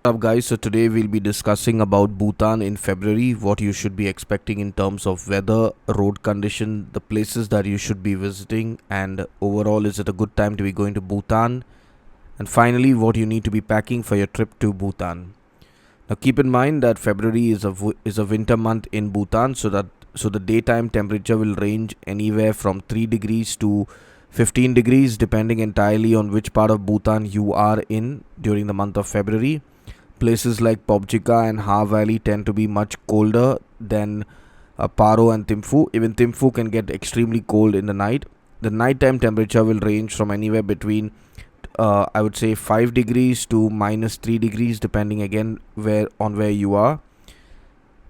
Up guys, so today we'll be discussing about Bhutan in February, what you should be expecting in terms of weather, road condition, the places that you should be visiting, and overall is it a good time to be going to Bhutan, and finally what you need to be packing for your trip to Bhutan. Now keep in mind that February is a winter month in Bhutan, so the daytime temperature will range anywhere from 3 degrees to 15 degrees depending entirely on which part of Bhutan you are in during the month of February. Places like Pobjika and Ha Valley tend to be much colder than Paro and Thimphu. Even Thimphu can get extremely cold in the night. The nighttime temperature will range from anywhere between I would say 5 degrees to minus 3 degrees depending again where you are.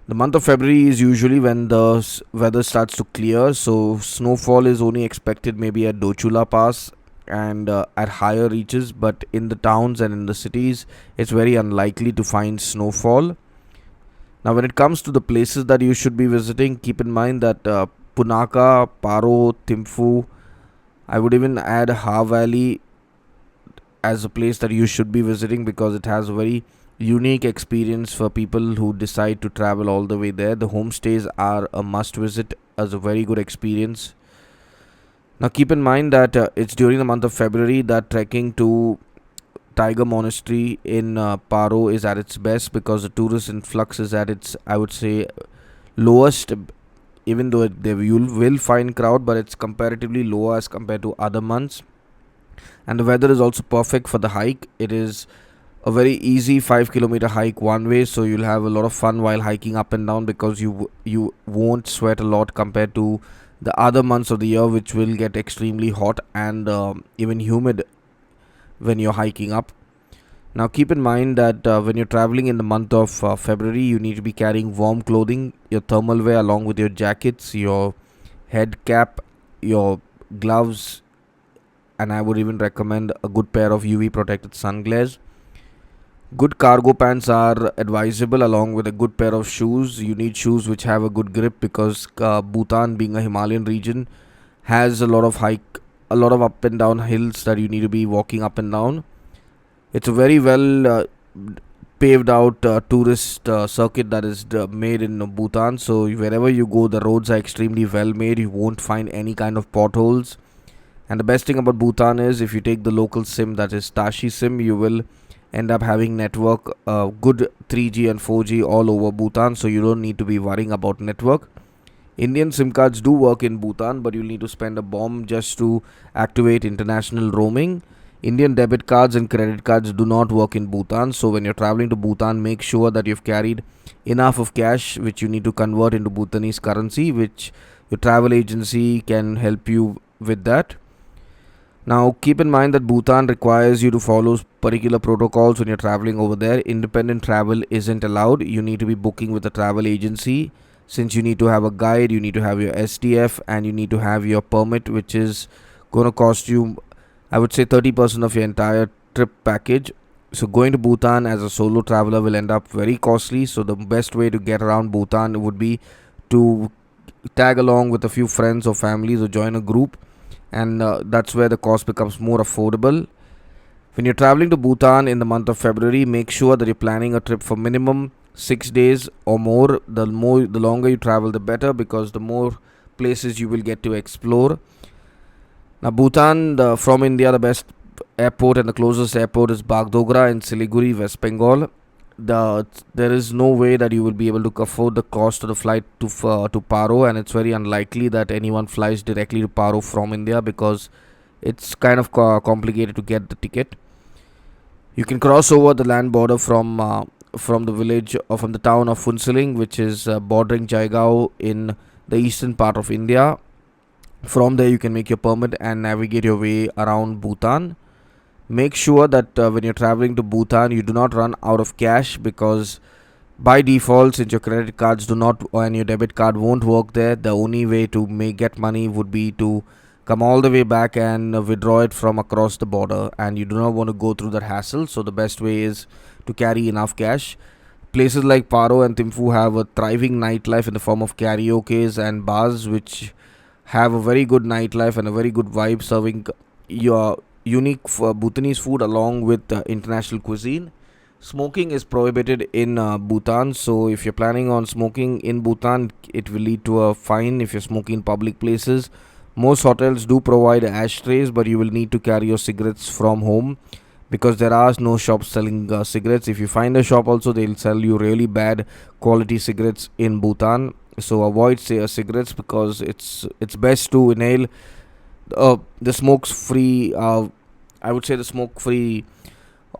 The month of February is usually when the weather starts to clear, so snowfall is only expected maybe at Dochula Pass and at higher reaches, but in the towns and in the cities, it's very unlikely to find snowfall. Now, when it comes to the places that you should be visiting, keep in mind that Punaka, Paro, Thimphu, I would even add Ha Valley as a place that you should be visiting because it has a very unique experience for people who decide to travel all the way there. The homestays are a must visit as a very good experience. Now keep in mind that it's during the month of February that trekking to Tiger Monastery in Paro is at its best because the tourist influx is at its, I would say, lowest. Even though you will find crowd, but it's comparatively lower as compared to other months. And the weather is also perfect for the hike. It is a very easy 5 kilometer hike one way, so you'll have a lot of fun while hiking up and down because you won't sweat a lot compared to the other months of the year, which will get extremely hot and even humid when you're hiking up. Now keep in mind that when you're traveling in the month of February, you need to be carrying warm clothing, your thermal wear along with your jackets, your head cap, your gloves, and I would even recommend a good pair of UV protected sunglasses. Good cargo pants are advisable along with a good pair of shoes. You need shoes which have a good grip because Bhutan, being a Himalayan region, has a lot of up and down hills that you need to be walking up and down. It's a very well paved out tourist circuit that is made in Bhutan. So wherever you go, the roads are extremely well made. You won't find any kind of potholes. And the best thing about Bhutan is if you take the local SIM, that is Tashi SIM, you will end up having network, good 3G and 4G all over Bhutan, so you don't need to be worrying about network. Indian SIM cards do work in Bhutan, but you'll need to spend a bomb just to activate international roaming. Indian debit cards and credit cards do not work in Bhutan, so when you're traveling to Bhutan, make sure that you've carried enough of cash which you need to convert into Bhutanese currency, which your travel agency can help you with that. Now, keep in mind that Bhutan requires you to follow particular protocols when you're traveling over there. Independent travel isn't allowed. You need to be booking with a travel agency. Since you need to have a guide, you need to have your STF, and you need to have your permit, which is going to cost you, I would say, 30% of your entire trip package. So, going to Bhutan as a solo traveler will end up very costly. So, the best way to get around Bhutan would be to tag along with a few friends or families or join a group, and that's where the cost becomes more affordable. When you're traveling to Bhutan in the month of February, make sure that you're planning a trip for minimum 6 days or more. The longer you travel, the better, because the more places you will get to explore. Now, Bhutan, from India, the best airport and the closest airport is Bagdogra in Siliguri, West Bengal. There is no way that you will be able to afford the cost of the flight to Paro, and it's very unlikely that anyone flies directly to Paro from India because it's kind of complicated to get the ticket. You can cross over the land border from the village or from the town of Funsiling, which is bordering Jaigao in the eastern part of India. From there, you can make your permit and navigate your way around Bhutan. Make sure that when you're traveling to Bhutan, you do not run out of cash, because by default, since your credit cards do not and your debit card won't work there, the only way to get money would be to come all the way back and withdraw it from across the border, and you do not want to go through that hassle. So the best way is to carry enough cash. Places like Paro and Thimphu have a thriving nightlife in the form of karaoke's and bars, which have a very good nightlife and a very good vibe, serving your unique Bhutanese food along with international cuisine. Smoking is prohibited in Bhutan, so if you're planning on smoking in Bhutan, it will lead to a fine if you're smoking in public places. Most hotels do provide ashtrays, but you will need to carry your cigarettes from home because there are no shops selling cigarettes. If you find a shop, also they'll sell you really bad quality cigarettes in Bhutan. So avoid cigarettes because it's best to inhale the smoke free. I would say the smoke free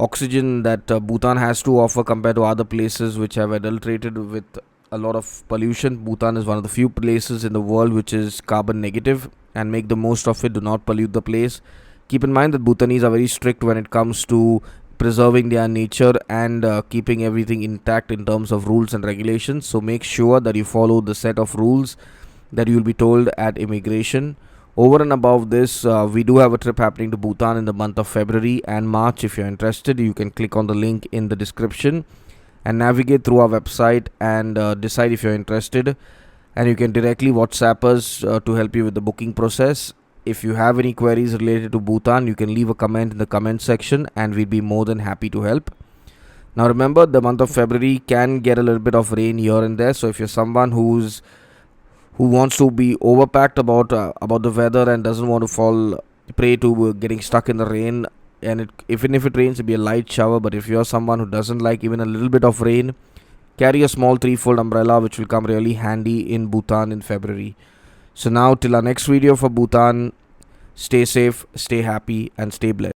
oxygen that Bhutan has to offer compared to other places which have adulterated with a lot of pollution. Bhutan is one of the few places in the world which is carbon negative, and make the most of it. Do not pollute the place. Keep in mind that Bhutanese are very strict when it comes to preserving their nature and keeping everything intact in terms of rules and regulations. So make sure that you follow the set of rules that you will be told at immigration. Over and above this, we do have a trip happening to Bhutan in the month of February and March. If you're interested, you can click on the link in the description and navigate through our website and decide if you're interested. And you can directly WhatsApp us to help you with the booking process. If you have any queries related to Bhutan, you can leave a comment in the comment section and we'd be more than happy to help. Now remember, the month of February can get a little bit of rain here and there. So if you're someone who wants to be overpacked about the weather and doesn't want to fall prey to getting stuck in the rain, and even if it rains, it'll be a light shower. But if you're someone who doesn't like even a little bit of rain, carry a small 3-fold umbrella, which will come really handy in Bhutan in February. So now till our next video for Bhutan, stay safe, stay happy, and stay blessed.